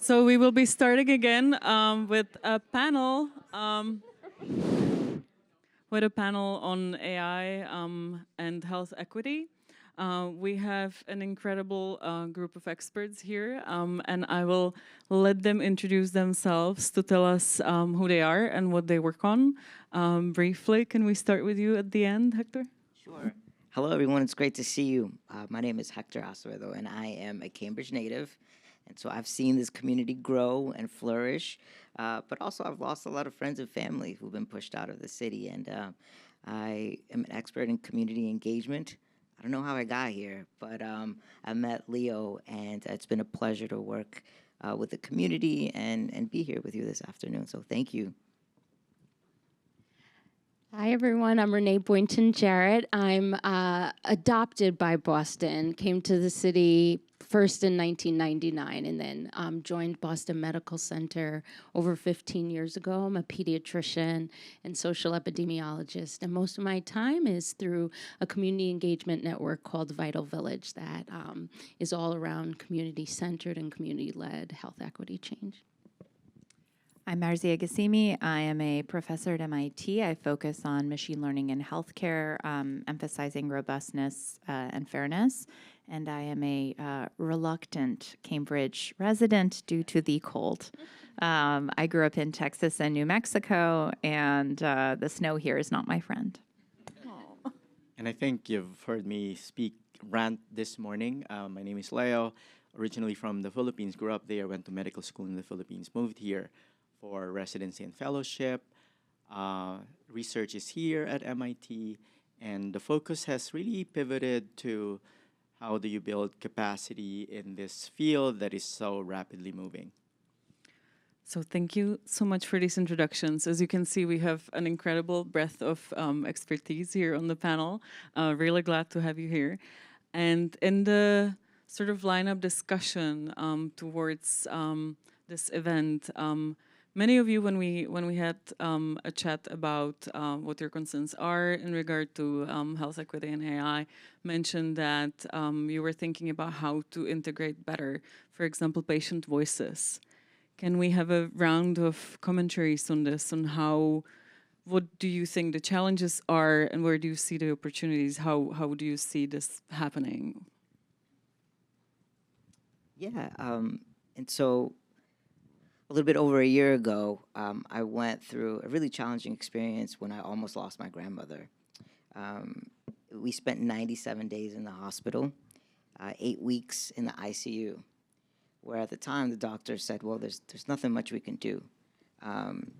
So we will be starting again with a panel, on AI and health equity. We have an incredible group of experts here, and I will let them introduce themselves to tell us who they are and what they work on. Briefly, can we start with you at the end, Hector? Sure. Hello, everyone. It's great to see you. My name is Hector Acevedo, and I am a Cambridge native. And so I've seen this community grow and flourish, but also I've lost a lot of friends and family who've been pushed out of the city. And I am an expert in community engagement. I don't know how I got here, but I met Leo, and it's been a pleasure to work with the community and be here with you this afternoon. So thank you. Hi, everyone. I'm Renee Boynton Jarrett. I'm adopted by Boston, came to the city first in 1999, and then joined Boston Medical Center over 15 years ago. I'm a pediatrician and social epidemiologist, and most of my time is through a community engagement network called Vital Village that is all around community-centered and community-led health equity change. I'm Marzia Gassimi. I am a professor at MIT. I focus on machine learning in healthcare, emphasizing robustness and fairness. And I am a reluctant Cambridge resident due to the cold. I grew up in Texas and New Mexico, and the snow here is not my friend. And I think you've heard me rant this morning. My name is Leo, originally from the Philippines, grew up there, went to medical school in the Philippines, moved here for residency and fellowship. Research is here at MIT, and the focus has really pivoted to how do you build capacity in this field that is so rapidly moving. So thank you so much for these introductions. As you can see, we have an incredible breadth of expertise here on the panel. Really glad to have you here. And in the sort of lineup discussion towards this event, many of you, when we had a chat about what your concerns are in regard to health equity and AI, mentioned that you were thinking about how to integrate better, for example, patient voices. Can we have a round of commentaries on this, on what do you think the challenges are and where do you see the opportunities? How do you see this happening? Yeah, and so a little bit over a year ago, I went through a really challenging experience when I almost lost my grandmother. We spent 97 days in the hospital, 8 weeks in the ICU, where at the time the doctor said, well, there's nothing much we can do.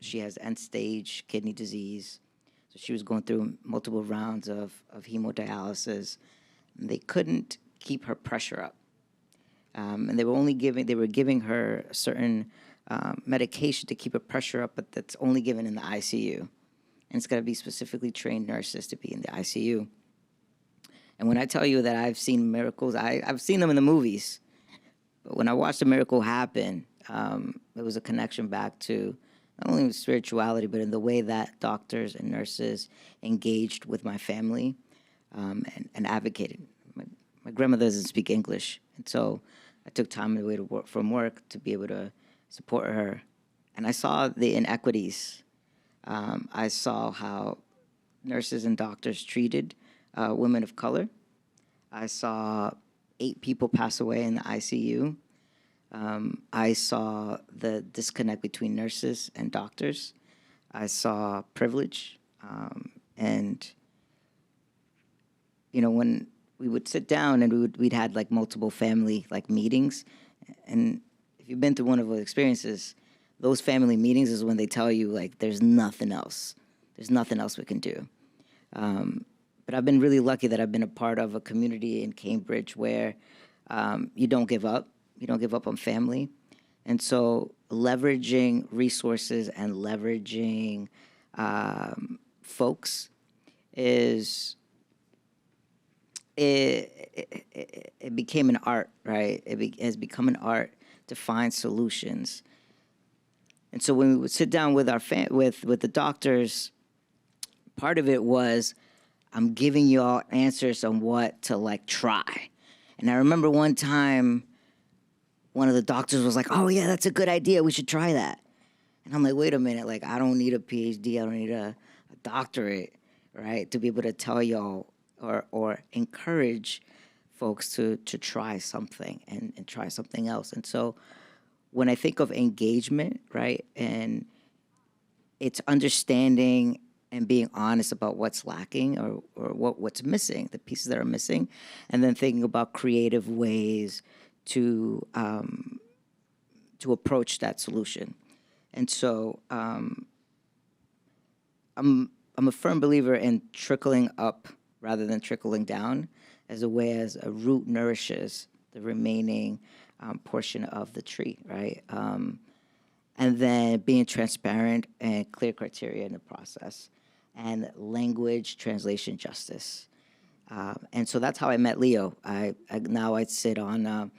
She has end-stage kidney disease, so she was going through multiple rounds of hemodialysis, and they couldn't keep her pressure up. And they were giving her certain medication to keep her pressure up, but that's only given in the ICU. And it's got to be specifically trained nurses to be in the ICU. And when I tell you that I've seen miracles, I've seen them in the movies. But when I watched a miracle happen, it was a connection back to not only spirituality, but in the way that doctors and nurses engaged with my family and advocated. My grandmother doesn't speak English, and so I took time away from work to be able to support her. And I saw the inequities. I saw how nurses and doctors treated women of color. I saw 8 people pass away in the ICU. I saw the disconnect between nurses and doctors. I saw privilege. And, you know, when we would sit down and we'd had like multiple family like meetings, and if you've been through one of those experiences, those family meetings is when they tell you like there's nothing else. There's nothing else we can do. But I've been really lucky that I've been a part of a community in Cambridge where you don't give up. You don't give up on family. And so leveraging resources and leveraging folks it became an art, right? It has become an art to find solutions. And so when we would sit down with with the doctors, part of it was, I'm giving you all answers on what to like try. And I remember one time one of the doctors was like, "Oh yeah, that's a good idea. We should try that." And I'm like, "Wait a minute. Like, I don't need a PhD. I don't need a doctorate, right, to be able to tell y'all or encourage folks to try something and try something else." And so when I think of engagement, right, and it's understanding and being honest about what's lacking or what's missing, the pieces that are missing, and then thinking about creative ways to approach that solution. And so I'm a firm believer in trickling up rather than trickling down, as a way as a root nourishes the remaining portion of the tree, right? And then being transparent and clear criteria in the process, and language translation justice. And so that's how I met Leo. Now I sit on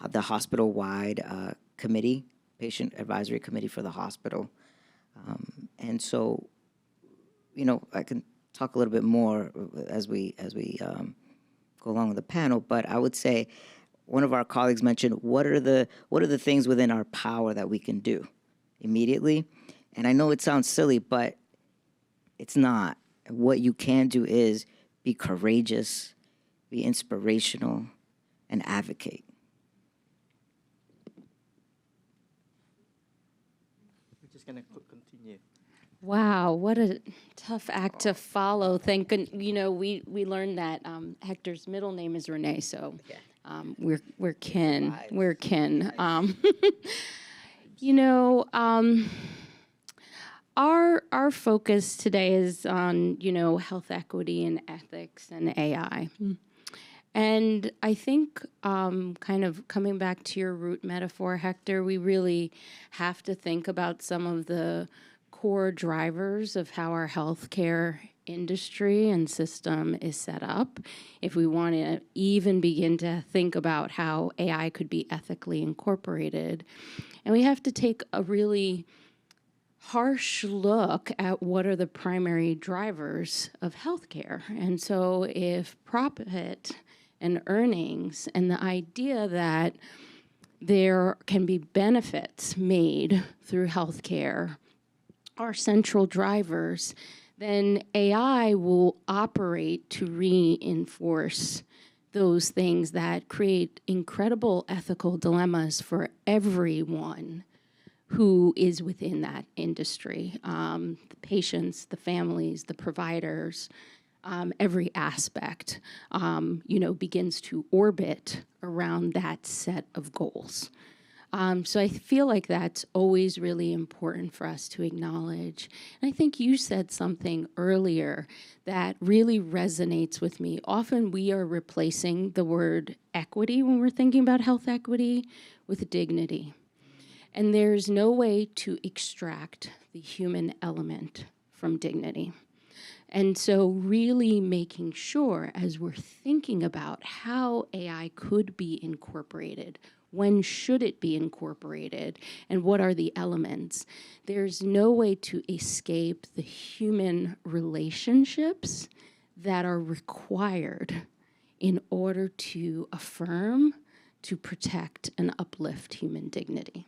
the hospital-wide committee, patient advisory committee for the hospital. And so, you know, I can talk a little bit more as we go along with the panel, but I would say one of our colleagues mentioned what are the things within our power that we can do immediately. And I know it sounds silly, but it's not. What you can do is be courageous, be inspirational, and advocate. We're just gonna continue. Wow, what a tough act to follow. Thank goodness, you know, we learned that Hector's middle name is Renee, so we're kin. We're kin. You know, our focus today is on, you know, health equity and ethics and AI. And I think kind of coming back to your root metaphor, Hector, we really have to think about some of the core drivers of how our healthcare industry and system is set up if we want to even begin to think about how AI could be ethically incorporated. And we have to take a really harsh look at what are the primary drivers of healthcare. And so if profit and earnings and the idea that there can be benefits made through healthcare are central drivers, then AI will operate to reinforce those things that create incredible ethical dilemmas for everyone who is within that industry, the patients, the families, the providers. Every aspect, you know, begins to orbit around that set of goals. So I feel like that's always really important for us to acknowledge. And I think you said something earlier that really resonates with me. Often we are replacing the word equity when we're thinking about health equity with dignity. And there's no way to extract the human element from dignity. And so really making sure as we're thinking about how AI could be incorporated, when should it be incorporated, and what are the elements, there's no way to escape the human relationships that are required in order to affirm, to protect, and uplift human dignity.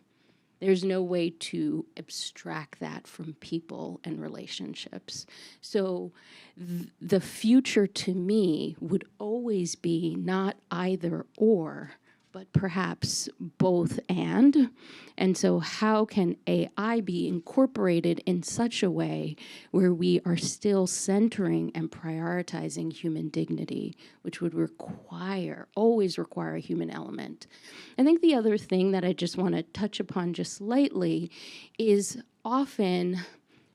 There's no way to abstract that from people and relationships. So the future to me would always be not either or, but perhaps both and. And so how can AI be incorporated in such a way where we are still centering and prioritizing human dignity, which would always require a human element. I think the other thing that I just want to touch upon just lightly is often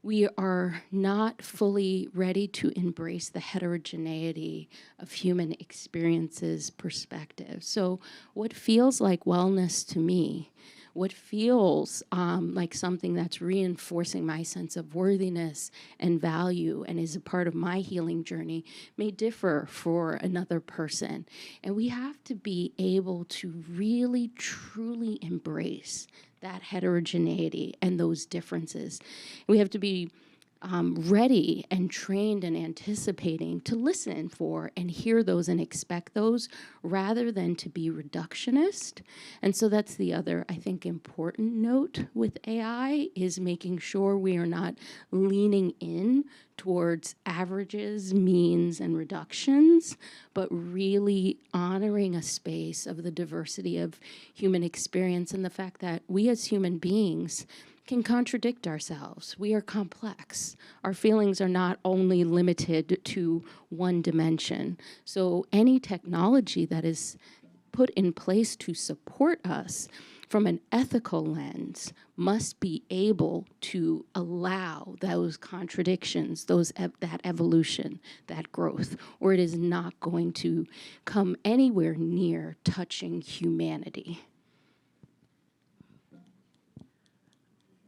we are not fully ready to embrace the heterogeneity of human experiences, perspectives. So what feels like wellness to me, what feels like something that's reinforcing my sense of worthiness and value and is a part of my healing journey may differ for another person. And we have to be able to really, truly embrace that heterogeneity and those differences. We have to be ready and trained and anticipating to listen for and hear those and expect those rather than to be reductionist. And so that's the other, I think, important note with AI is making sure we are not leaning in towards averages, means, and reductions, but really honoring a space of the diversity of human experience and the fact that we as human beings can contradict ourselves. We are complex. Our feelings are not only limited to one dimension. So any technology that is put in place to support us from an ethical lens must be able to allow those contradictions, that evolution, that growth, or it is not going to come anywhere near touching humanity.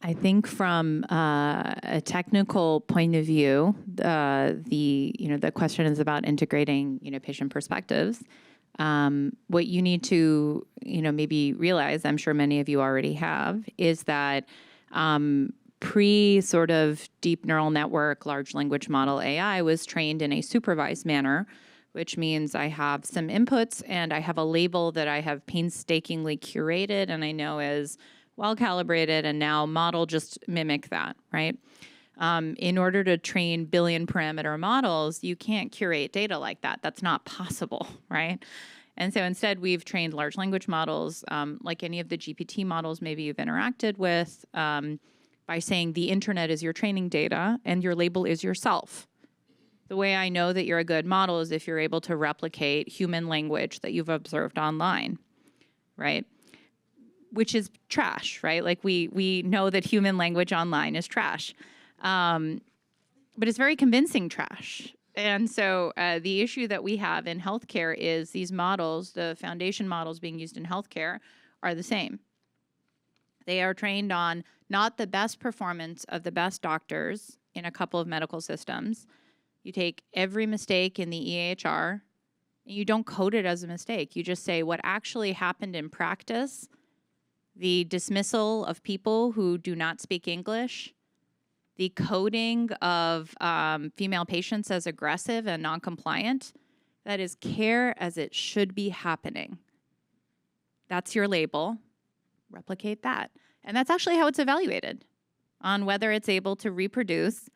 I think from a technical point of view, the question is about integrating patient perspectives. What you need to maybe realize, I'm sure many of you already have, is that pre sort of deep neural network, large language model AI was trained in a supervised manner, which means I have some inputs and I have a label that I have painstakingly curated and I know is well calibrated, and now model just mimic that, right? In order to train billion parameter models, you can't curate data like that. That's not possible, right? And so instead, we've trained large language models, like any of the GPT models maybe you've interacted with, by saying the internet is your training data and your label is yourself. The way I know that you're a good model is if you're able to replicate human language that you've observed online, right? Which is trash, right? Like we know that human language online is trash, but it's very convincing trash. And so the issue that we have in healthcare is these models, the foundation models being used in healthcare, are the same. They are trained on not the best performance of the best doctors in a couple of medical systems. You take every mistake in the EHR, and you don't code it as a mistake. You just say what actually happened in practice. The dismissal of people who do not speak English, the coding of female patients as aggressive and non-compliant, that is care as it should be happening. That's your label. Replicate that. And that's actually how it's evaluated on whether it's able to reproduce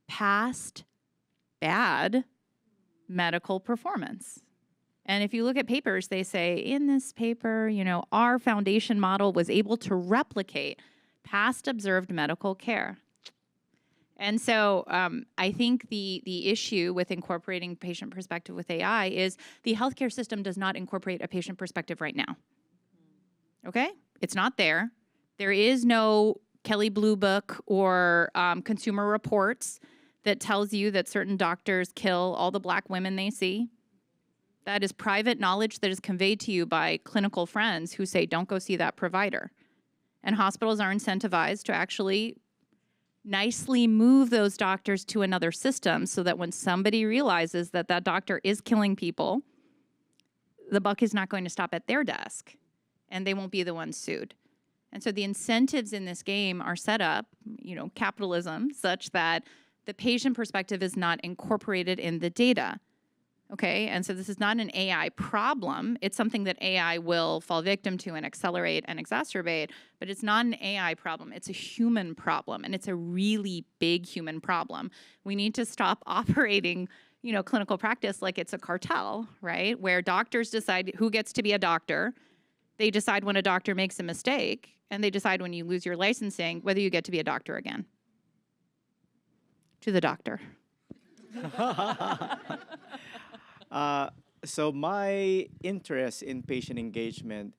past bad medical performance. And if you look at papers, they say in this paper, our foundation model was able to replicate past observed medical care. And so I think the issue with incorporating patient perspective with AI is the healthcare system does not incorporate a patient perspective right now. Okay? It's not there. There is no Kelly Blue Book or Consumer Reports that tells you that certain doctors kill all the Black women they see. That is private knowledge that is conveyed to you by clinical friends who say, don't go see that provider. And hospitals are incentivized to actually nicely move those doctors to another system so that when somebody realizes that that doctor is killing people, the buck is not going to stop at their desk and they won't be the ones sued. And so the incentives in this game are set up, capitalism, such that the patient perspective is not incorporated in the data. Okay, and so this is not an AI problem. It's something that AI will fall victim to and accelerate and exacerbate, but it's not an AI problem. It's a human problem, and it's a really big human problem. We need to stop operating, clinical practice like it's a cartel, right? Where doctors decide who gets to be a doctor. They decide when a doctor makes a mistake, and they decide when you lose your licensing whether you get to be a doctor again. To the doctor. So my interest in patient engagement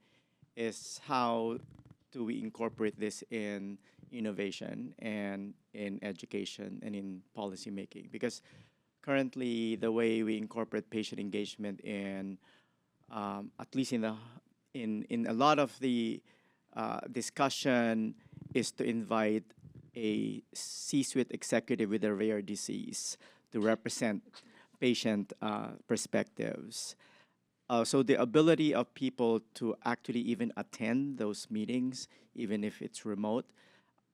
is how do we incorporate this in innovation and in education and in policy making? Because currently the way we incorporate patient engagement in at least in a lot of the discussion is to invite a C-suite executive with a rare disease to represent patient perspectives. So the ability of people to actually even attend those meetings, even if it's remote,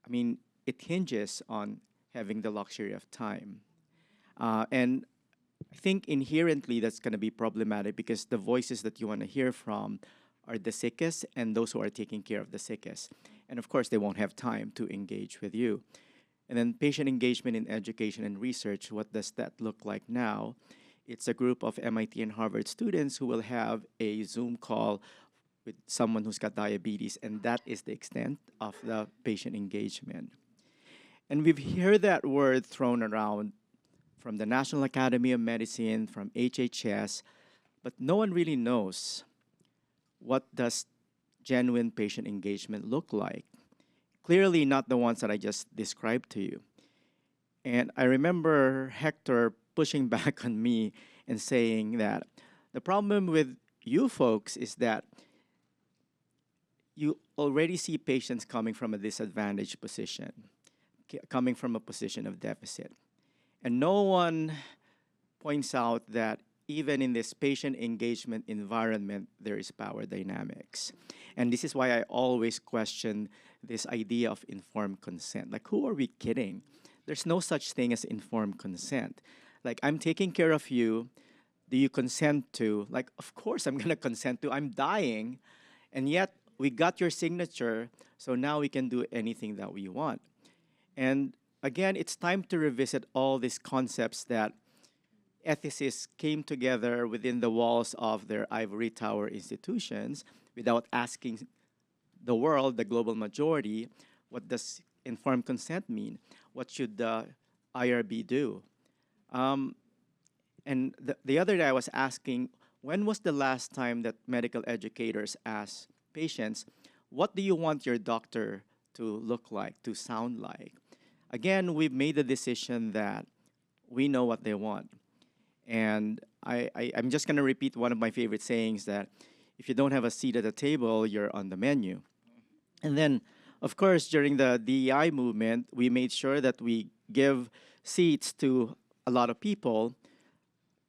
I mean, it hinges on having the luxury of time. And I think inherently that's going to be problematic because the voices that you want to hear from are the sickest and those who are taking care of the sickest. And of course, they won't have time to engage with you. And then patient engagement in education and research, what does that look like now? It's a group of MIT and Harvard students who will have a Zoom call with someone who's got diabetes, and that is the extent of the patient engagement. And we've heard that word thrown around from the National Academy of Medicine, from HHS, but no one really knows what does genuine patient engagement look like. Clearly not the ones that I just described to you. And I remember Hector pushing back on me and saying that the problem with you folks is that you already see patients coming from a disadvantaged position, coming from a position of deficit. And no one points out that even in this patient engagement environment, there is power dynamics. And this is why I always question this idea of informed consent. Like, who are we kidding? There's no such thing as informed consent. Like, I'm taking care of you. Do you consent to? Like, of course I'm going to consent to. I'm dying. And yet, we got your signature, so now we can do anything that we want. And again, it's time to revisit all these concepts that ethicists came together within the walls of their ivory tower institutions without asking the world, the global majority, what does informed consent mean? What should the IRB do? And the other day I was asking, when was the last time that medical educators asked patients, what do you want your doctor to look like, to sound like? Again, we've made the decision that we know what they want. And I'm just going to repeat one of my favorite sayings that if you don't have a seat at the table, you're on the menu. And then, of course, during the DEI movement, we made sure that we give seats to a lot of people,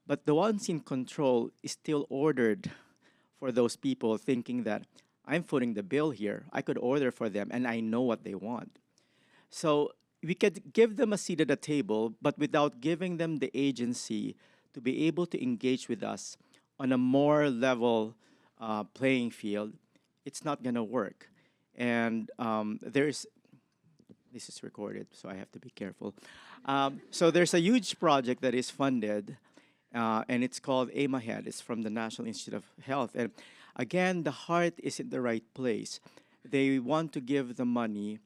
but the ones in control is still ordered for those people, thinking that I'm footing the bill here. I could order for them, and I know what they want. So we could give them a seat at the table, but without giving them the agency to be able to engage with us on a more level playing field, it's not going to work. And this is recorded, so I have to be careful. So there's a huge project that is funded, and it's called Aim Ahead. It's from the National Institute of Health. And again, the heart is in the right place. They want to give the money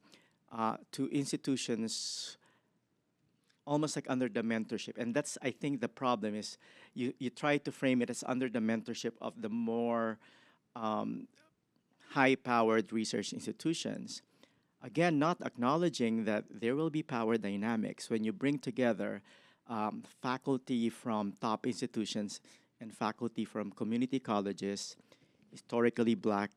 to institutions almost like under the mentorship. And that's, I think, the problem is you try to frame it as under the mentorship of the more high-powered research institutions. Again, not acknowledging that there will be power dynamics when you bring together faculty from top institutions and faculty from community colleges, historically black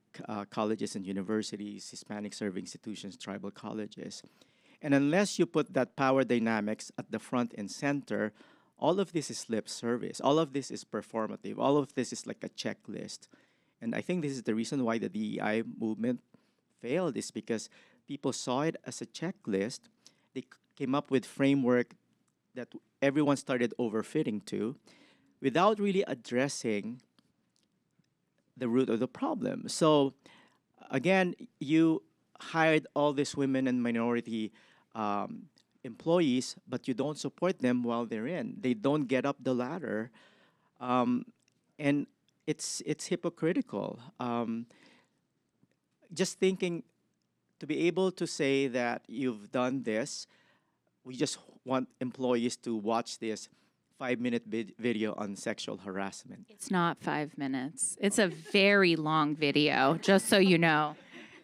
colleges and universities, Hispanic-serving institutions, tribal colleges. And unless you put that power dynamics at the front and center, all of this is lip service. All of this is performative. All of this is like a checklist. And I think this is the reason why the DEI movement failed, is because people saw it as a checklist. They came up with framework that everyone started overfitting to without really addressing the root of the problem. So again, you hired all these women and minority employees, but you don't support them while they're in. They don't get up the ladder, and it's hypocritical. Just thinking to be able to say that you've done this, we just want employees to watch this 5-minute video on sexual harassment. It's not 5 minutes. It's a very long video, just so you know.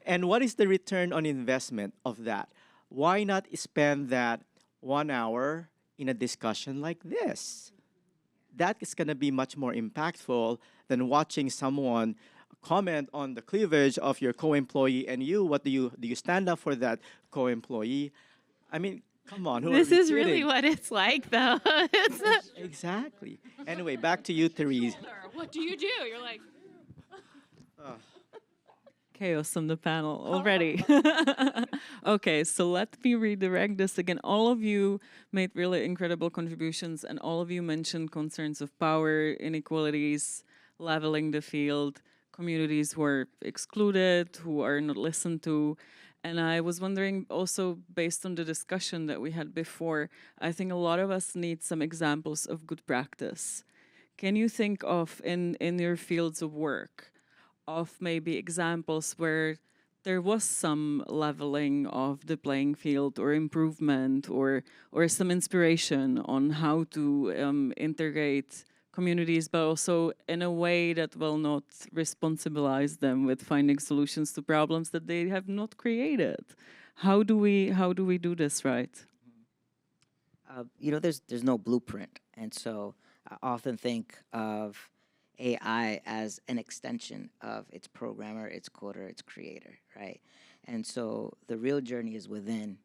And what is the return on investment of that? Why not spend that 1 hour in a discussion like this? That is going to be much more impactful than watching someone comment on the cleavage of your co-employee and you. What do you stand up for that co-employee? I mean, come on. This is really what it's like, though. Exactly. Anyway, back to you, Therese. What do? You're like... chaos on the panel already. Okay, so let me redirect this again. All of you made really incredible contributions, and all of you mentioned concerns of power, inequalities, leveling the field, communities who are excluded, who are not listened to. And I was wondering also, based on the discussion that we had before, I think a lot of us need some examples of good practice. Can you think of, in your fields of work, of maybe examples where there was some leveling of the playing field or improvement or some inspiration on how to integrate communities, but also in a way that will not responsibilize them with finding solutions to problems that they have not created? How do we do this right? There's no blueprint, and so I often think of AI as an extension of its programmer, its coder, its creator, right? And so the real journey is within.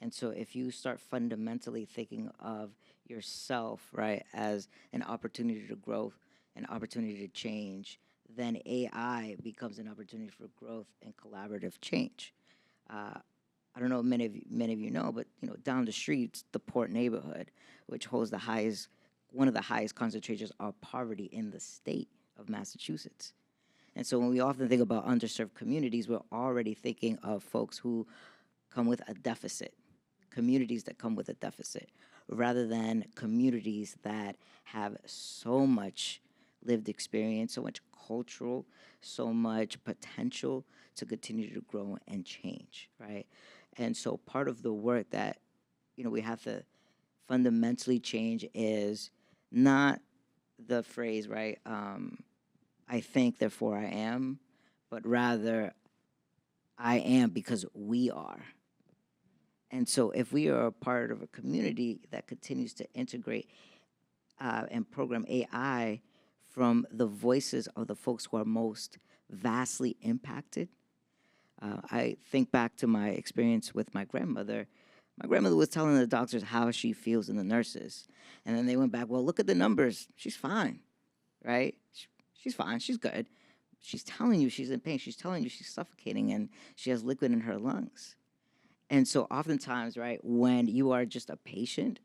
And so if you start fundamentally thinking of yourself, right, as an opportunity to grow, an opportunity to change, then AI becomes an opportunity for growth and collaborative change. Uh, I don't know if many of you know, but down the street, the Port neighborhood, which holds one of the highest concentrations of poverty in the state of Massachusetts. And so when we often think about underserved communities, we're already thinking of folks who come with a deficit, communities that come with a deficit, rather than communities that have so much lived experience, so much cultural, so much potential to continue to grow and change, right? And so part of the work that we have to fundamentally change is not the phrase, right? I think, therefore I am, but rather I am because we are. And so if we are a part of a community that continues to integrate and program AI from the voices of the folks who are most vastly impacted. I think back to my experience with my grandmother. My grandmother was telling the doctors how she feels and the nurses. And then they went back, well, look at the numbers. She's fine, right? She's fine. She's good. She's telling you she's in pain. She's telling you she's suffocating and she has liquid in her lungs. And so oftentimes, right, when you are just a patient,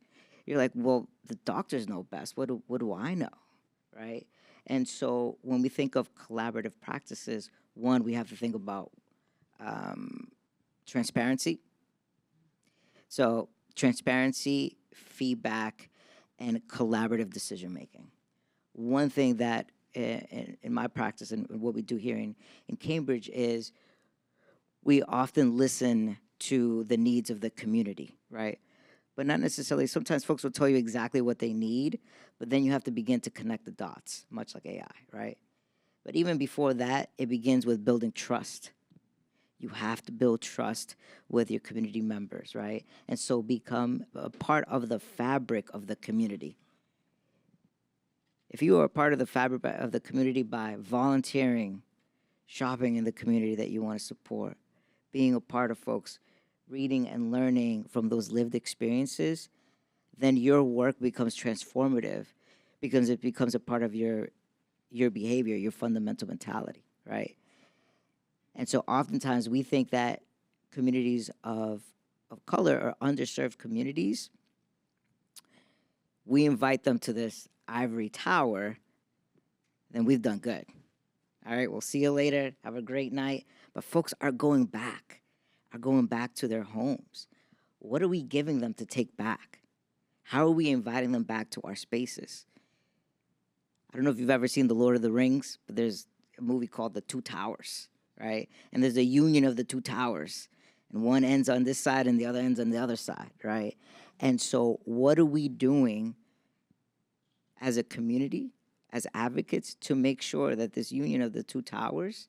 you're like, well, the doctors know best. What do I know, right? And so when we think of collaborative practices, one, we have to think about transparency. So transparency, feedback, and collaborative decision making. One thing that in my practice and what we do here in Cambridge is we often listen to the needs of the community, right? But not necessarily. Sometimes folks will tell you exactly what they need, but then you have to begin to connect the dots, much like AI, right? But even before that, it begins with building trust. You have to build trust with your community members, right? And so become a part of the fabric of the community. If you are a part of the fabric of the community by volunteering, shopping in the community that you want to support, being a part of folks, reading and learning from those lived experiences, then your work becomes transformative because it becomes a part of your behavior, your fundamental mentality, right? And so oftentimes we think that communities of color or underserved communities, we invite them to this ivory tower, then we've done good. All right, we'll see you later. Have a great night. But folks are going back to their homes. What are we giving them to take back? How are we inviting them back to our spaces? I don't know if you've ever seen The Lord of the Rings, but there's a movie called The Two Towers, right? And there's a union of the two towers. And one ends on this side and the other ends on the other side, right? And so what are we doing as a community, as advocates, to make sure that this union of the two towers,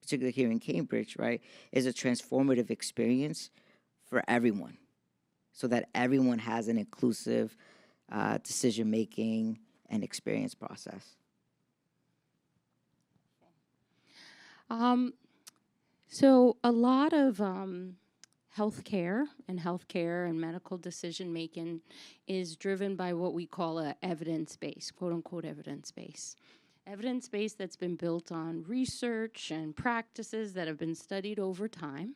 particularly here in Cambridge, right, is a transformative experience for everyone so that everyone has an inclusive decision-making and experience process? So a lot of healthcare and medical decision making is driven by what we call a evidence base, quote unquote evidence base. evidence base that's been built on research and practices that have been studied over time.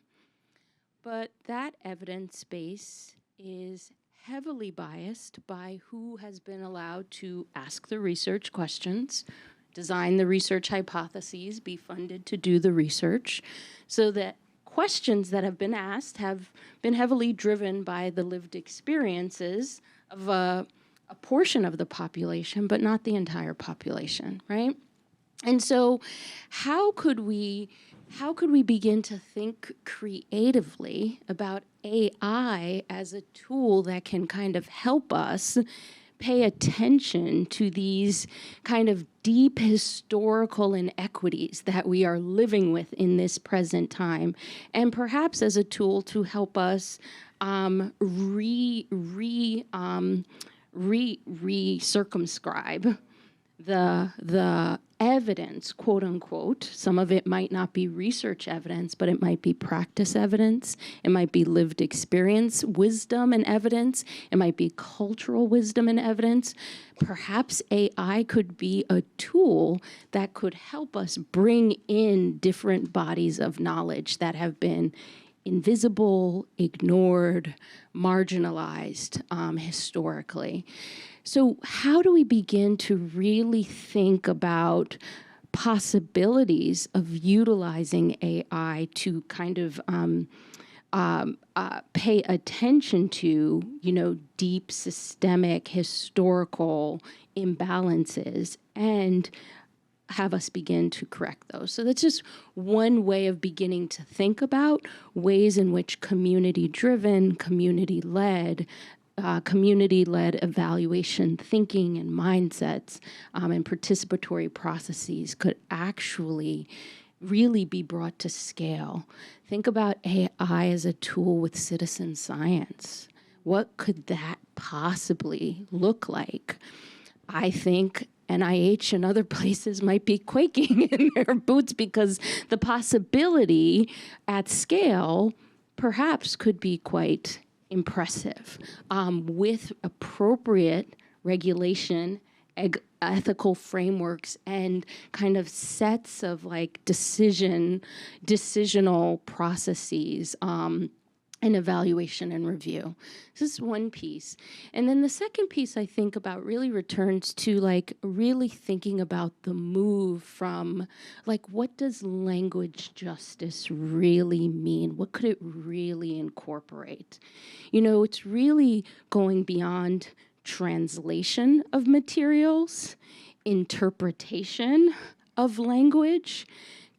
But that evidence base is heavily biased by who has been allowed to ask the research questions, design the research hypotheses, be funded to do the research, so that questions that have been asked have been heavily driven by the lived experiences of a portion of the population, but not the entire population, right? And so how could we begin to think creatively about AI as a tool that can kind of help us pay attention to these kind of deep historical inequities that we are living with in this present time, and perhaps as a tool to help us circumscribe the evidence, quote unquote. Some of it might not be research evidence, but it might be practice evidence. It might be lived experience, wisdom and evidence. It might be cultural wisdom and evidence. Perhaps AI could be a tool that could help us bring in different bodies of knowledge that have been invisible, ignored, marginalized historically. So how do we begin to really think about possibilities of utilizing AI to kind of pay attention to, deep systemic historical imbalances and have us begin to correct those? So that's just one way of beginning to think about ways in which community-driven, community-led evaluation thinking and mindsets and participatory processes could actually really be brought to scale. Think about AI as a tool with citizen science. What could that possibly look like? I think NIH and other places might be quaking in their boots because the possibility at scale perhaps could be quite impressive with appropriate regulation, ethical frameworks, and kind of sets of like decisional processes and evaluation and review. This is one piece. And then the second piece I think about really returns to like really thinking about the move from like, what does language justice really mean? What could it really incorporate? It's really going beyond translation of materials, interpretation of language,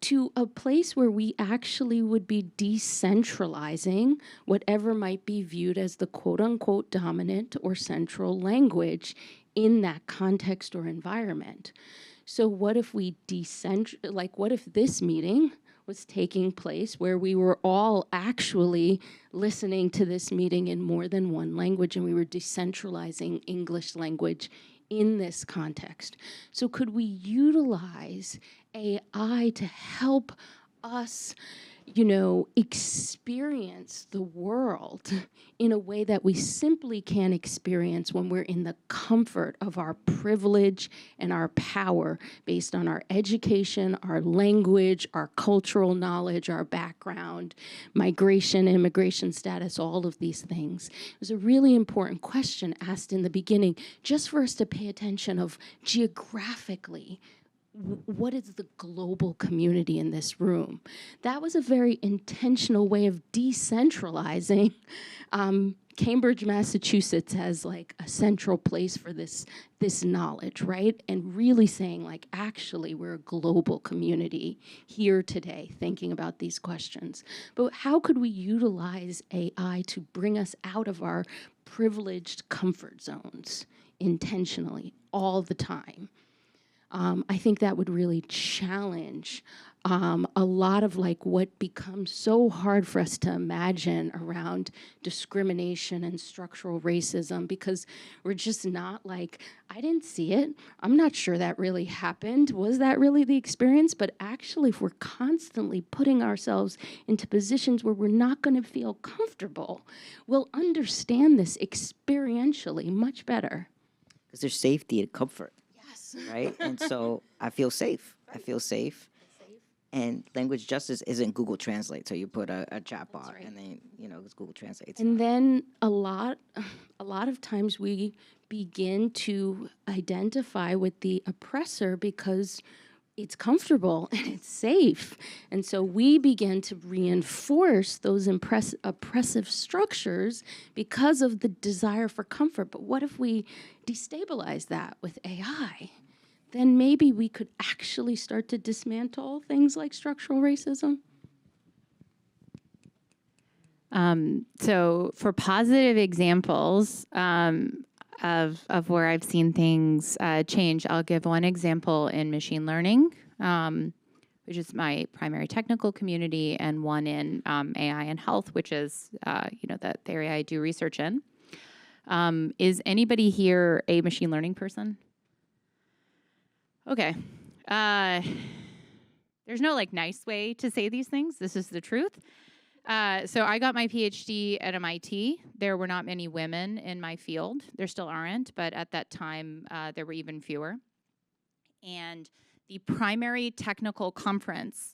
to a place where we actually would be decentralizing whatever might be viewed as the quote-unquote dominant or central language in that context or environment. So what if we what if this meeting was taking place where we were all actually listening to this meeting in more than one language, and we were decentralizing English language in this context? So could we utilize AI to help us, experience the world in a way that we simply can't experience when we're in the comfort of our privilege and our power based on our education, our language, our cultural knowledge, our background, migration, immigration status, all of these things? It was a really important question asked in the beginning, just for us to pay attention of geographically, what is the global community in this room? That was a very intentional way of decentralizing. Cambridge, Massachusetts has like a central place for this knowledge, right? And really saying like, actually, we're a global community here today thinking about these questions. But how could we utilize AI to bring us out of our privileged comfort zones intentionally all the time? I think that would really challenge a lot of like what becomes so hard for us to imagine around discrimination and structural racism, because we're just not like, I didn't see it. I'm not sure that really happened. Was that really the experience? But actually, if we're constantly putting ourselves into positions where we're not going to feel comfortable, we'll understand this experientially much better. Because there's safety and comfort. Yes. right? And so I feel safe. I feel safe. And language justice isn't Google Translate. So you put a chatbot right. and then, it's Google Translate. And then a lot of times we begin to identify with the oppressor because it's comfortable and it's safe. And so we begin to reinforce those oppressive structures because of the desire for comfort. But what if we destabilize that with AI? Then maybe we could actually start to dismantle things like structural racism. So for positive examples of where I've seen things change, I'll give one example in machine learning, which is my primary technical community, and one in AI and health, which is the area I do research in. Is anybody here a machine learning person? Okay. There's no nice way to say these things. This is the truth. So I got my PhD at MIT. There were not many women in my field. There still aren't, but at that time, there were even fewer. And the primary technical conference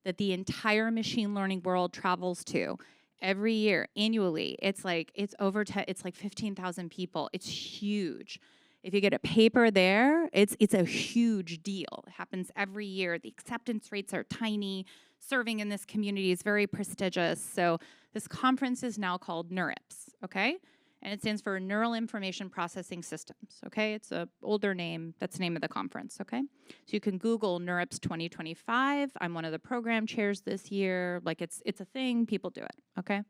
that the entire machine learning world travels to every year, annually, it's like 15,000 people. It's huge. If you get a paper there, it's a huge deal. It happens every year. The acceptance rates are tiny. Serving in this community is very prestigious. So this conference is now called NeurIPS, okay? And it stands for Neural Information Processing Systems, okay? It's an older name. That's the name of the conference, okay? So you can Google NeurIPS 2025. I'm one of the program chairs this year. It's a thing. People do it, okay?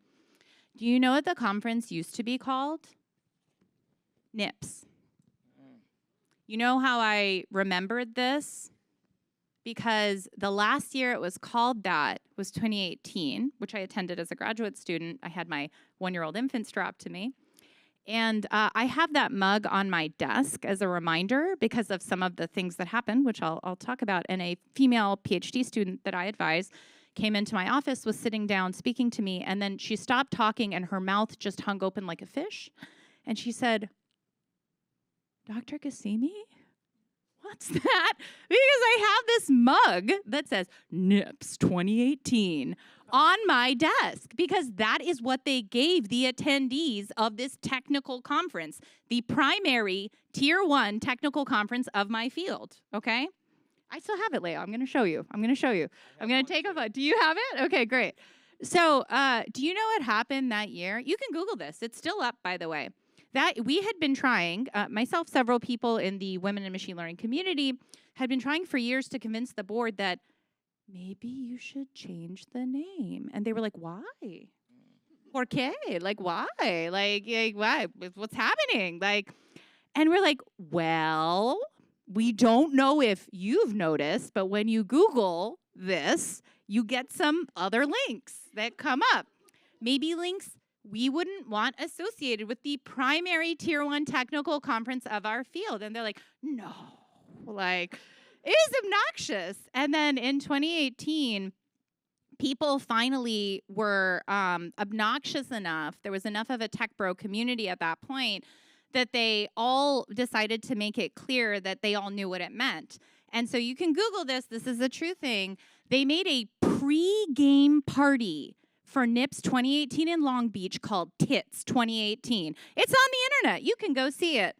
Do you know what the conference used to be called? NIPS. You know how I remembered this? Because the last year it was called that was 2018, which I attended as a graduate student. I had my 1-year-old infant strapped to me. And I have that mug on my desk as a reminder because of some of the things that happened, which I'll talk about. And a female PhD student that I advise came into my office, was sitting down, speaking to me, and then she stopped talking and her mouth just hung open like a fish. And she said, "Dr. Gassimi? What's that?" Because I have this mug that says NIPS 2018 on my desk, because that is what they gave the attendees of this technical conference, the primary tier 1 technical conference of my field, okay? I still have it, Leo. I'm going to show you. I'm going to take a photo. Do you have it? Okay, great. So do you know what happened that year? You can Google this. It's still up, by the way. That we had been trying, myself, several people in the women in machine learning community had been trying for years to convince the board that maybe you should change the name. And they were like, why? ¿Por qué? Why? Why? What's happening? And we're like, well, we don't know if you've noticed, but when you Google this, you get some other links that come up. Maybe links we wouldn't want associated with the primary tier 1 technical conference of our field. And they're like, no, it is obnoxious. And then in 2018, people finally were obnoxious enough. There was enough of a tech bro community at that point that they all decided to make it clear that they all knew what it meant. And so you can Google this. This is a true thing. They made a pre-game party for NIPS 2018 in Long Beach called TITS 2018. It's on the internet. You can go see it.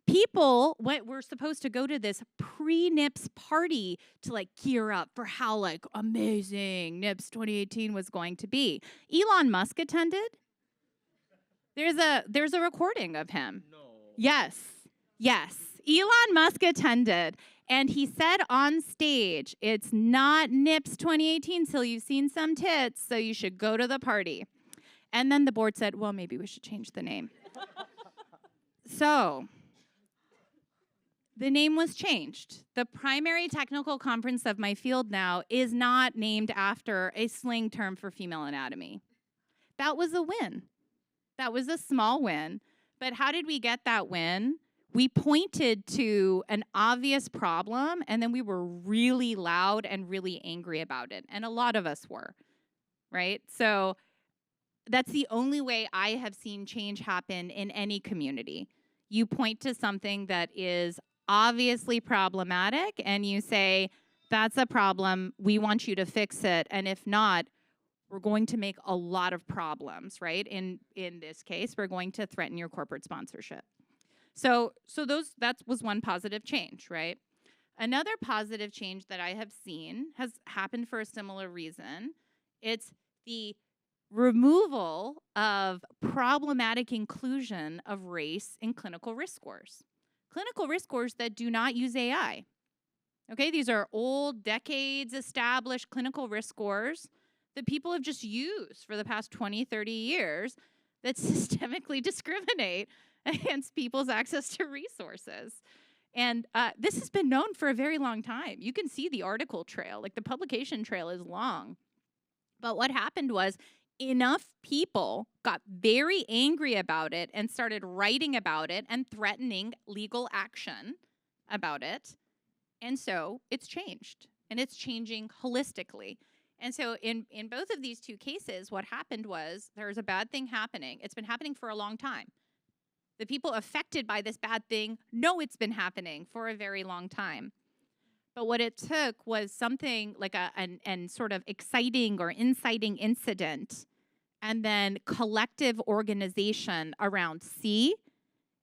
People were supposed to go to this pre-NIPS party to gear up for how amazing NIPS 2018 was going to be. Elon Musk attended. There's a recording of him. No. Yes. Elon Musk attended. And he said on stage, it's not NIPS 2018 till you've seen some tits, so you should go to the party. And then the board said, well, maybe we should change the name. So the name was changed. The primary technical conference of my field now is not named after a slang term for female anatomy. That was a win. That was a small win. But how did we get that win? We pointed to an obvious problem, and then we were really loud and really angry about it. And a lot of us were, right? So that's the only way I have seen change happen in any community. You point to something that is obviously problematic and you say, that's a problem, we want you to fix it, and if not, we're going to make a lot of problems, right? In this case, we're going to threaten your corporate sponsorship. So that was one positive change, right? Another positive change that I have seen has happened for a similar reason. It's the removal of problematic inclusion of race in clinical risk scores. Clinical risk scores that do not use AI. Okay, these are old, decades established clinical risk scores that people have just used for the past 20, 30 years that systemically discriminate against people's access to resources. And this has been known for a very long time. You can see the article trail, like the publication trail is long. But what happened was enough people got very angry about it and started writing about it and threatening legal action about it. And so it's changed, and it's changing holistically. And so in both of these two cases, what happened was there was a bad thing happening. It's been happening for a long time. The people affected by this bad thing know it's been happening for a very long time. But what it took was something like an sort of exciting or inciting incident, and then collective organization around C,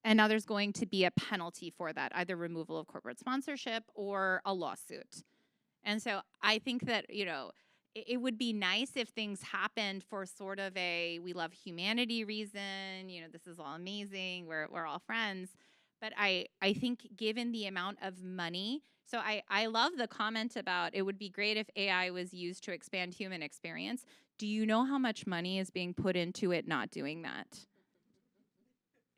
and now there's going to be a penalty for that, either removal of corporate sponsorship or a lawsuit. And so I think that, it would be nice if things happened for sort of a we love humanity reason, this is all amazing, we're all friends. But I think given the amount of money, so I love the comment about it would be great if AI was used to expand human experience. Do you know how much money is being put into it not doing that?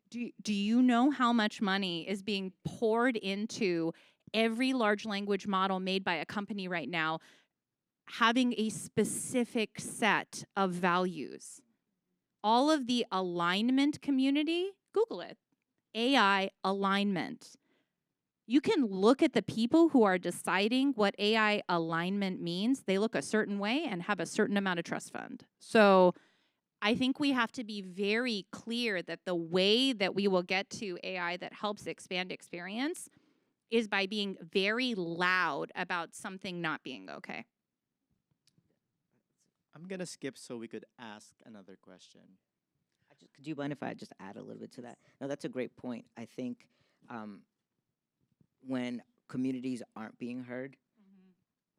Do you know how much money is being poured into every large language model made by a company right now having a specific set of values? All of the alignment community, Google it, AI alignment. You can look at the people who are deciding what AI alignment means. They look a certain way and have a certain amount of trust fund. So I think we have to be very clear that the way that we will get to AI that helps expand experience is by being very loud about something not being okay. I'm gonna skip so we could ask another question. Could you mind if I just add a little bit to that? No, that's a great point. I think when communities aren't being heard,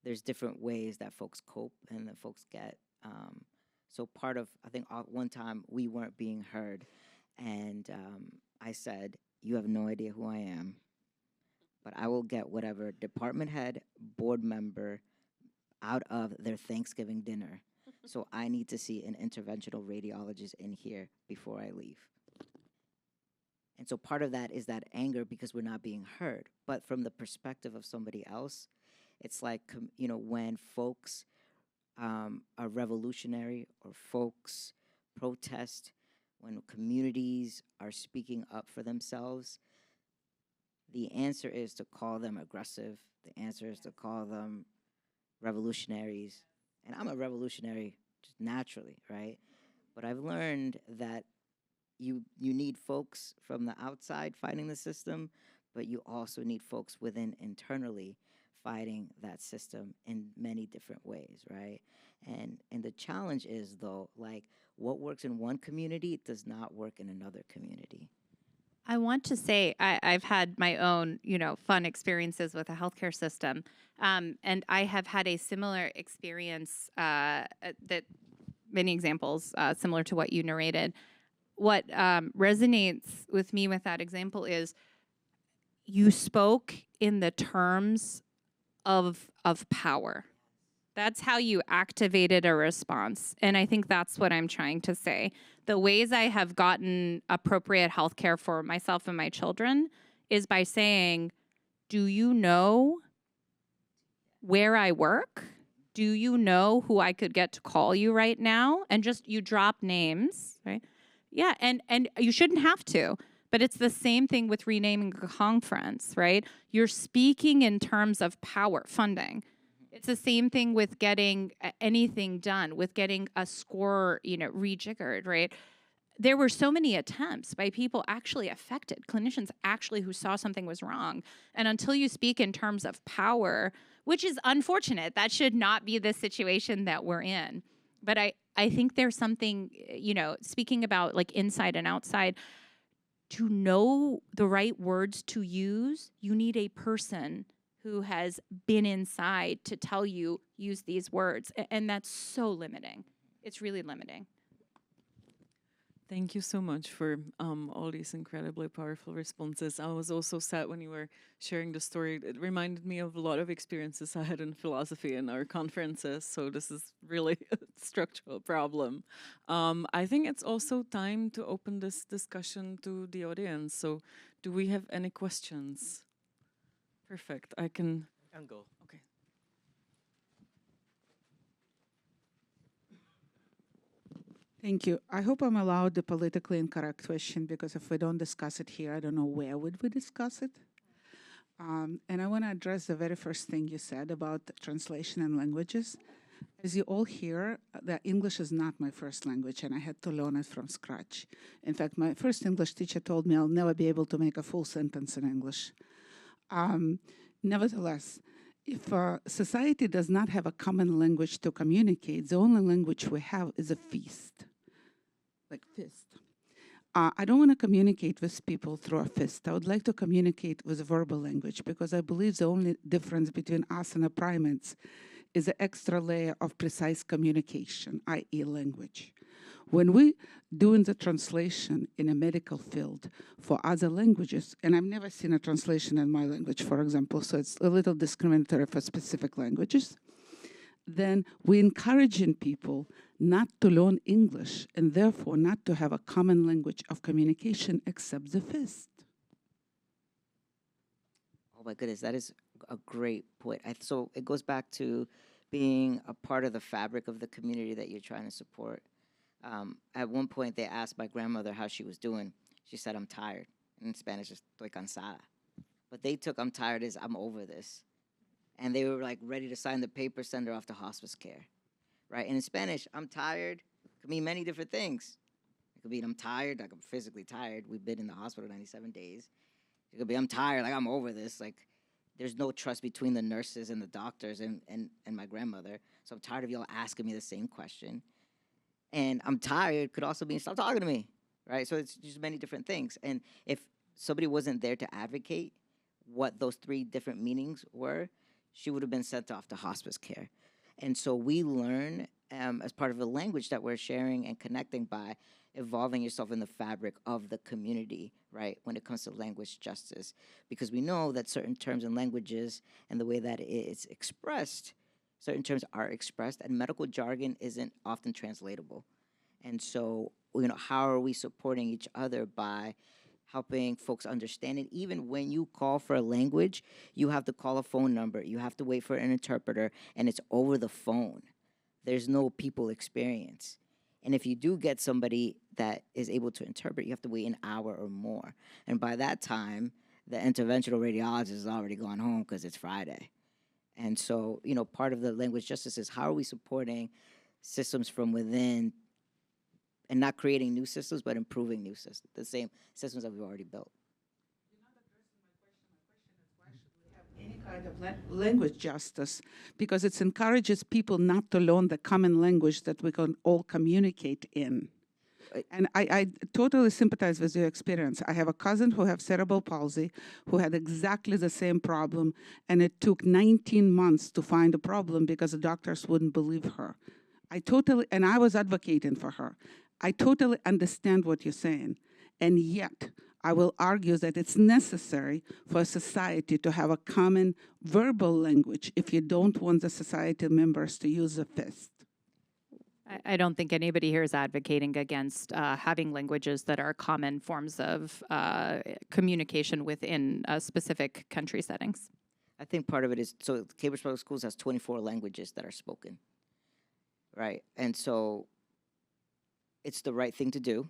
there's different ways that folks cope and that folks get. So part of, I think one time we weren't being heard, and I said, you have no idea who I am, but I will get whatever department head, board member out of their Thanksgiving dinner. So I need to see an interventional radiologist in here before I leave. And so part of that is that anger because we're not being heard. But from the perspective of somebody else, it's like, when folks are revolutionary or folks protest, when communities are speaking up for themselves, the answer is to call them aggressive. The answer is to call them revolutionaries. And I'm a revolutionary just naturally, right? But I've learned that you need folks from the outside fighting the system, but you also need folks within internally fighting that system in many different ways, right? And the challenge is, though, like, what works in one community does not work in another community. I want to say I've had my own, fun experiences with the healthcare system, and I have had a similar experience that many examples similar to what you narrated. What resonates with me with that example is you spoke in the terms of power. That's how you activated a response. And I think that's what I'm trying to say. The ways I have gotten appropriate health care for myself and my children is by saying, do you know where I work? Do you know who I could get to call you right now? And just you drop names, right? Yeah, and you shouldn't have to. But it's the same thing with renaming a conference, right? You're speaking in terms of power, funding. It's the same thing with getting anything done, with getting a score, rejiggered, right? there were so many attempts by people actually affected, clinicians actually who saw something was wrong. And until you speak in terms of power, which is unfortunate, that should not be the situation that we're in. But I think there's something, speaking about like inside and outside, to know the right words to use, you need a person who has been inside to tell you, use these words. And that's so limiting. It's really limiting. Thank you so much for all these incredibly powerful responses. I was also sad when you were sharing the story. It reminded me of a lot of experiences I had in philosophy in our conferences. So this is really a structural problem. I think it's also time to open this discussion to the audience. So do we have any questions? Perfect. I can go. Okay. Thank you. I hope I'm allowed the politically incorrect question, because if we don't discuss it here, I don't know where would we discuss it. And I want to address the very first thing you said about translation and languages. As you all hear, that English is not my first language, and I had to learn it from scratch. In fact, my first English teacher told me I'll never be able to make a full sentence in English. Nevertheless, if society does not have a common language to communicate, the only language we have is a feast. Like fist. I don't want to communicate with people through a fist. I would like to communicate with verbal language, because I believe the only difference between us and the primates is an extra layer of precise communication, i.e. language. When we doing the translation in a medical field for other languages, and I've never seen a translation in my language, for example, so it's a little discriminatory for specific languages, then we're encouraging people not to learn English and therefore not to have a common language of communication except the fist. Oh my goodness, that is a great point. So it goes back to being a part of the fabric of the community that you're trying to support. At one point, they asked my grandmother how she was doing. She said, "I'm tired." In Spanish, it's "estoy cansada." But they took "I'm tired" as "I'm over this." And they were like ready to sign the paper, send her off to hospice care, right? And in Spanish, "I'm tired" could mean many different things. It could mean I'm tired, like I'm physically tired. We've been in the hospital 97 days. It could be I'm tired, like I'm over this. Like there's no trust between the nurses and the doctors and my grandmother. So I'm tired of y'all asking me the same question. And I'm tired could also mean stop talking to me, right? So it's just many different things. And if somebody wasn't there to advocate what those three different meanings were, she would have been sent off to hospice care. And so we learn as part of the language that we're sharing and connecting by evolving yourself in the fabric of the community, right, when it comes to language justice. Because we know that certain terms and languages and the way that it's expressed, certain terms are expressed, and medical jargon isn't often translatable. And so, how are we supporting each other by helping folks understand it? Even when you call for a language, you have to call a phone number, you have to wait for an interpreter, and it's over the phone. There's no people experience. And if you do get somebody that is able to interpret, you have to wait an hour or more. And by that time, the interventional radiologist has already gone home because it's Friday. And so, part of the language justice is how are we supporting systems from within and not creating new systems, but improving new systems, the same systems that we've already built. Any kind of language justice, because it encourages people not to learn the common language that we can all communicate in. And I totally sympathize with your experience. I have a cousin who has cerebral palsy who had exactly the same problem, and it took 19 months to find a problem because the doctors wouldn't believe her. And I was advocating for her. I totally understand what you're saying, and yet I will argue that it's necessary for society to have a common verbal language if you don't want the society members to use the fist. I don't think anybody here is advocating against having languages that are common forms of communication within specific country settings. I think part of it is, so Cambridge Public Schools has 24 languages that are spoken, right? And so it's the right thing to do.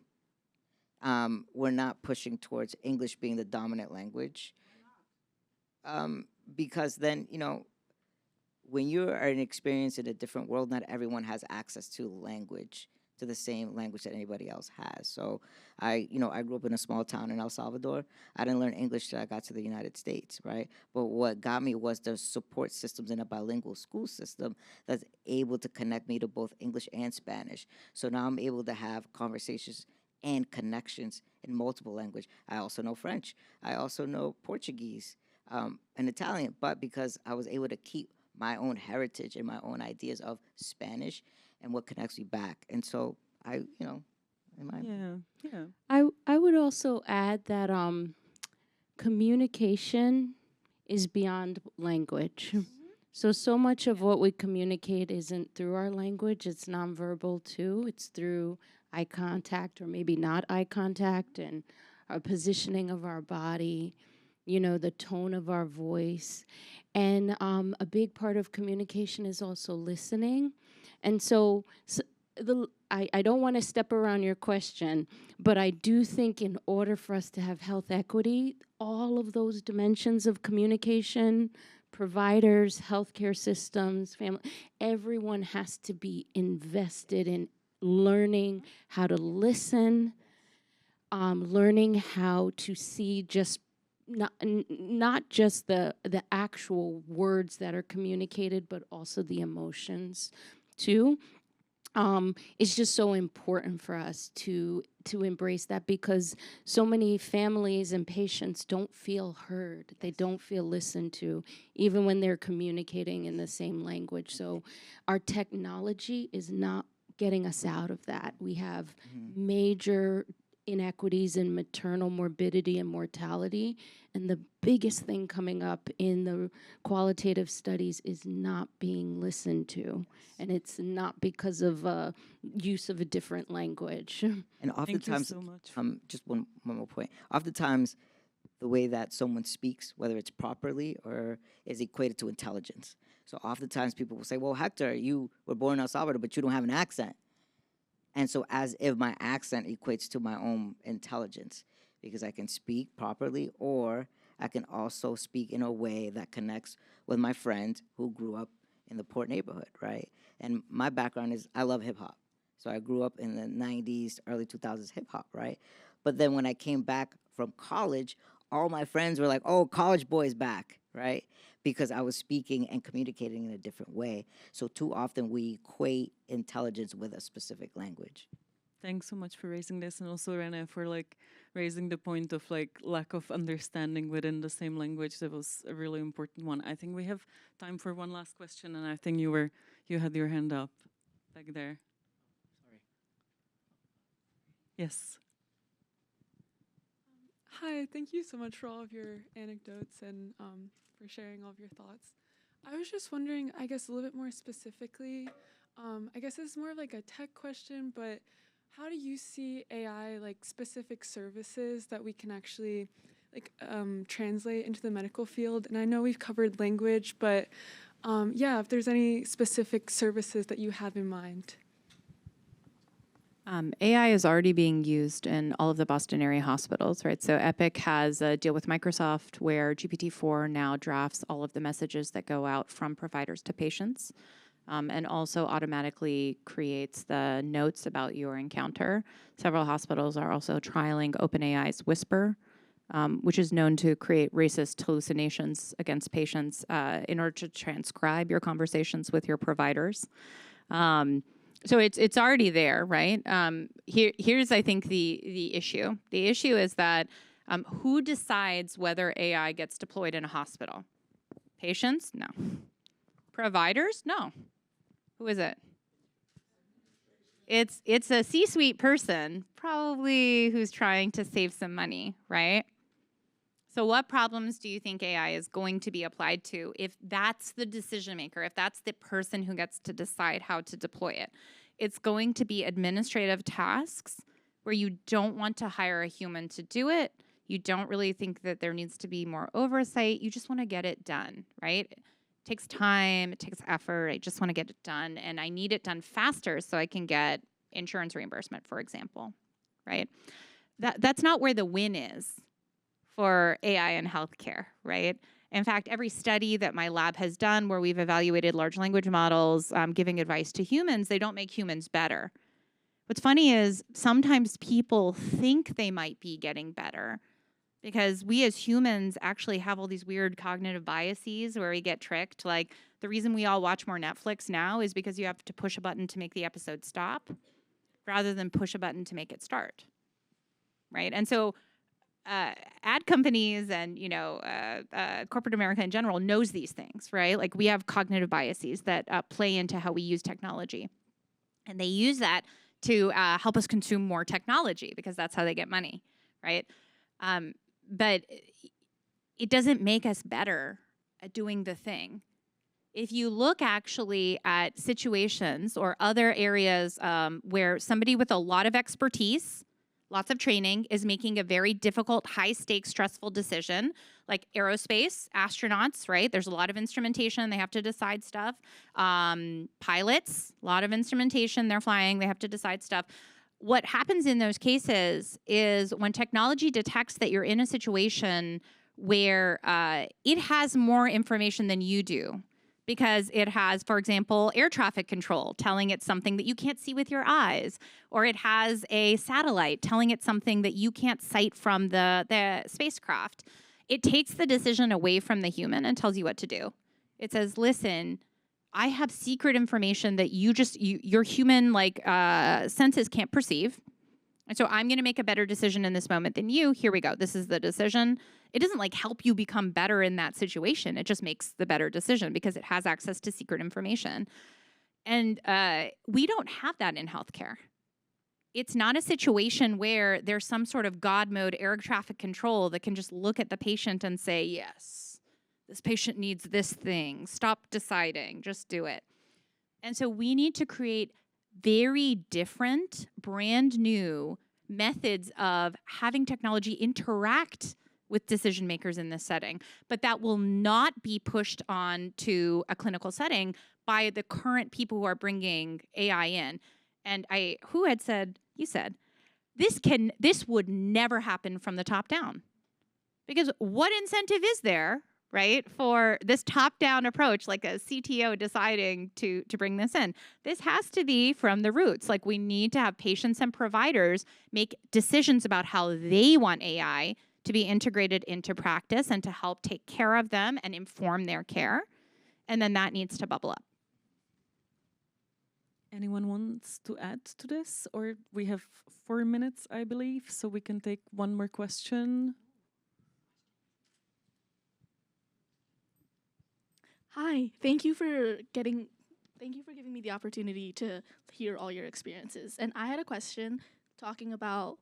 We're not pushing towards English being the dominant language. Because then, when you are an experience in a different world, not everyone has access to language, to the same language that anybody else has. So I grew up in a small town in El Salvador. I didn't learn English till I got to the United States, right? But what got me was the support systems in a bilingual school system that's able to connect me to both English and Spanish. So now I'm able to have conversations and connections in multiple language. I also know French. I also know Portuguese and Italian, but because I was able to keep my own heritage and my own ideas of Spanish and what connects me back. And so Yeah. I would also add that communication is beyond language. So much of what we communicate isn't through our language, it's nonverbal too. It's through eye contact or maybe not eye contact and our positioning of our body, the tone of our voice. And a big part of communication is also listening. And so I don't want to step around your question, but I do think in order for us to have health equity, all of those dimensions of communication, providers, healthcare systems, family, everyone has to be invested in learning how to listen, learning how to see just not just the actual words that are communicated, but also the emotions too. It's just so important for us to embrace that, because so many families and patients don't feel heard. They don't feel listened to, even when they're communicating in the same language. So our technology is not getting us out of that. We have major inequities in maternal morbidity and mortality. And the biggest thing coming up in the qualitative studies is not being listened to. And it's not because of use of a different language. And oftentimes, Thank you so much. just one more point. Oftentimes, the way that someone speaks, whether it's properly or is equated to intelligence. So oftentimes people will say, well, Hector, you were born in El Salvador, but you don't have an accent. And so as if my accent equates to my own intelligence, because I can speak properly, or I can also speak in a way that connects with my friend who grew up in the poor neighborhood, right? And my background is I love hip hop. So I grew up in the 90s, early 2000s hip hop, right? But then when I came back from college, all my friends were like, oh, college boy's back, right? Because I was speaking and communicating in a different way. So too often we equate intelligence with a specific language. Thanks so much for raising this, and also Rene for raising the point of lack of understanding within the same language. That was a really important one. I think we have time for one last question, and I think you had your hand up back there. Sorry. Yes. Hi, thank you so much for all of your anecdotes and for sharing all of your thoughts. I was just wondering, I guess a little bit more specifically, I guess this is more of like a tech question, but how do you see AI, like specific services that we can actually translate into the medical field? And I know we've covered language, but if there's any specific services that you have in mind. AI is already being used in all of the Boston area hospitals, right? So Epic has a deal with Microsoft where GPT-4 now drafts all of the messages that go out from providers to patients, and also automatically creates the notes about your encounter. Several hospitals are also trialing OpenAI's Whisper, which is known to create racist hallucinations against patients in order to transcribe your conversations with your providers. So it's already there, right? Here's, I think, the issue. The issue is that who decides whether AI gets deployed in a hospital? Patients? No. Providers? No. Who is it? It's a C-suite person, probably who's trying to save some money, right? So what problems do you think AI is going to be applied to if that's the decision maker, if that's the person who gets to decide how to deploy it? It's going to be administrative tasks where you don't want to hire a human to do it. You don't really think that there needs to be more oversight. You just want to get it done, right? It takes time, it takes effort. I just want to get it done, and I need it done faster so I can get insurance reimbursement, for example, right? That's not where the win is for AI in healthcare, right? In fact, every study that my lab has done where we've evaluated large language models giving advice to humans, they don't make humans better. What's funny is sometimes people think they might be getting better because we as humans actually have all these weird cognitive biases where we get tricked. Like the reason we all watch more Netflix now is because you have to push a button to make the episode stop rather than push a button to make it start. Right? And so ad companies and corporate America in general knows these things, right? Like we have cognitive biases that play into how we use technology, and they use that to help us consume more technology because that's how they get money, right? But it doesn't make us better at doing the thing. If you look actually at situations or other areas where somebody with a lot of expertise, lots of training, is making a very difficult, high-stakes, stressful decision, like aerospace, astronauts, right? There's a lot of instrumentation. They have to decide stuff. Pilots, a lot of instrumentation. They're flying. They have to decide stuff. What happens in those cases is when technology detects that you're in a situation where it has more information than you do, because it has, for example, air traffic control telling it something that you can't see with your eyes, or it has a satellite telling it something that you can't sight from the spacecraft. It takes the decision away from the human and tells you what to do. It says, listen, I have secret information that your human senses can't perceive. And so I'm going to make a better decision in this moment than you. Here we go. This is the decision. It doesn't help you become better in that situation. It just makes the better decision because it has access to secret information. And we don't have that in healthcare. It's not a situation where there's some sort of God mode air traffic control that can just look at the patient and say, yes, this patient needs this thing. Stop deciding. Just do it. And so we need to create very different, brand new methods of having technology interact with decision makers in this setting. But that will not be pushed on to a clinical setting by the current people who are bringing AI in. And who had said, you said, this would never happen from the top down. Because what incentive is there, right, for this top-down approach, like a CTO deciding to bring this in? This has to be from the roots. Like we need to have patients and providers make decisions about how they want AI to be integrated into practice and to help take care of them and inform their care. And then that needs to bubble up. Anyone wants to add to this? Or we have 4 minutes, I believe, so we can take one more question. Hi, thank you for giving me the opportunity to hear all your experiences. And I had a question talking about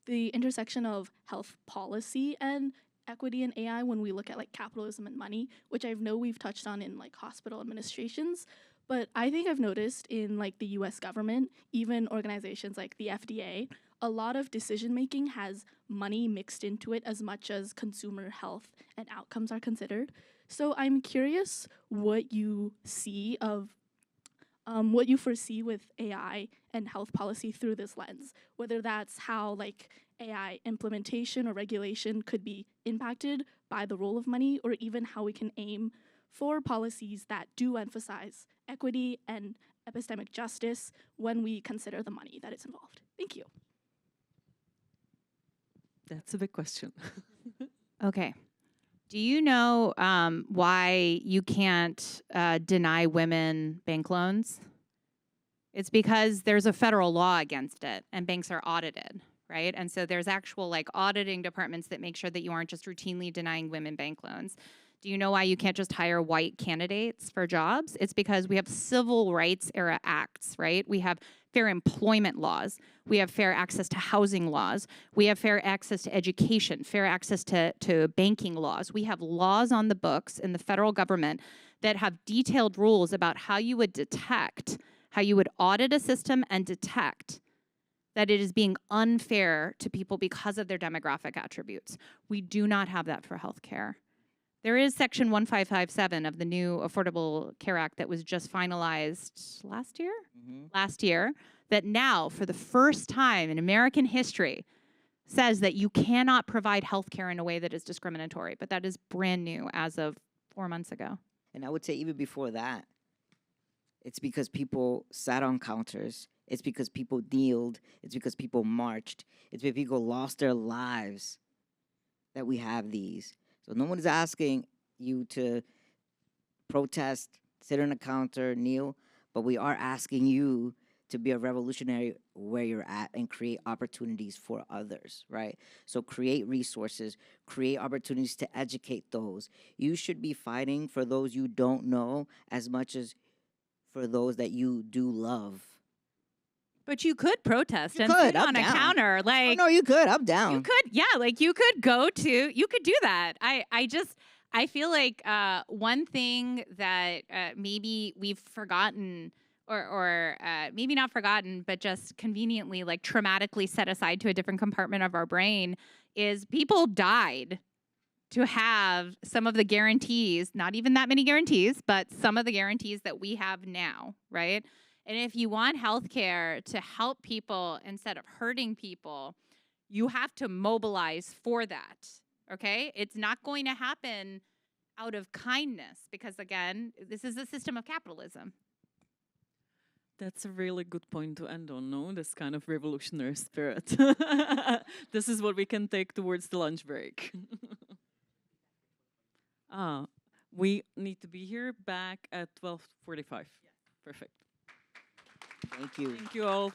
the intersection of health policy and equity in AI when we look at capitalism and money, which I know we've touched on in hospital administrations. But I think I've noticed in the US government, even organizations like the FDA, a lot of decision making has money mixed into it as much as consumer health and outcomes are considered. So I'm curious what you see what you foresee with AI and health policy through this lens, whether that's how AI implementation or regulation could be impacted by the role of money, or even how we can aim for policies that do emphasize equity and epistemic justice when we consider the money that is involved. Thank you. That's a big question. Okay. Do you know why you can't deny women bank loans? It's because there's a federal law against it, and banks are audited, right? And so there's actual auditing departments that make sure that you aren't just routinely denying women bank loans. Do you know why you can't just hire white candidates for jobs? It's because we have civil rights era acts, right? We have fair employment laws. We have fair access to housing laws. We have fair access to education, fair access to banking laws. We have laws on the books in the federal government that have detailed rules about how you would detect, how you would audit a system and detect that it is being unfair to people because of their demographic attributes. We do not have that for healthcare. There is Section 1557 of the new Affordable Care Act that was just finalized last year? Mm-hmm. Last year, that now, for the first time in American history, says that you cannot provide health care in a way that is discriminatory. But that is brand new as of 4 months ago. And I would say even before that, it's because people sat on counters It's because people kneeled. It's because people marched. It's because people lost their lives that we have these. So no one is asking you to protest, sit on a counter, kneel, but we are asking you to be a revolutionary where you're at and create opportunities for others, right? So create resources, create opportunities to educate those. You should be fighting for those you don't know as much as for those that you do love. But you could protest You and could, sit I'm on a down. counter. Oh, Like, no, you could. I'm down. you could, yeah, like you could you could do that. I feel like one thing that maybe we've forgotten, or maybe not forgotten, but just conveniently like traumatically set aside to a different compartment of our brain, is people died to have some of the guarantees, not even that many guarantees, but some of the guarantees that we have now, right? And if you want healthcare to help people instead of hurting people, you have to mobilize for that, okay? It's not going to happen out of kindness because, again, this is a system of capitalism. That's a really good point to end on, no? This kind of revolutionary spirit. This is what we can take towards the lunch break. We need to be here back at 12:45. Perfect. Thank you. Thank you all.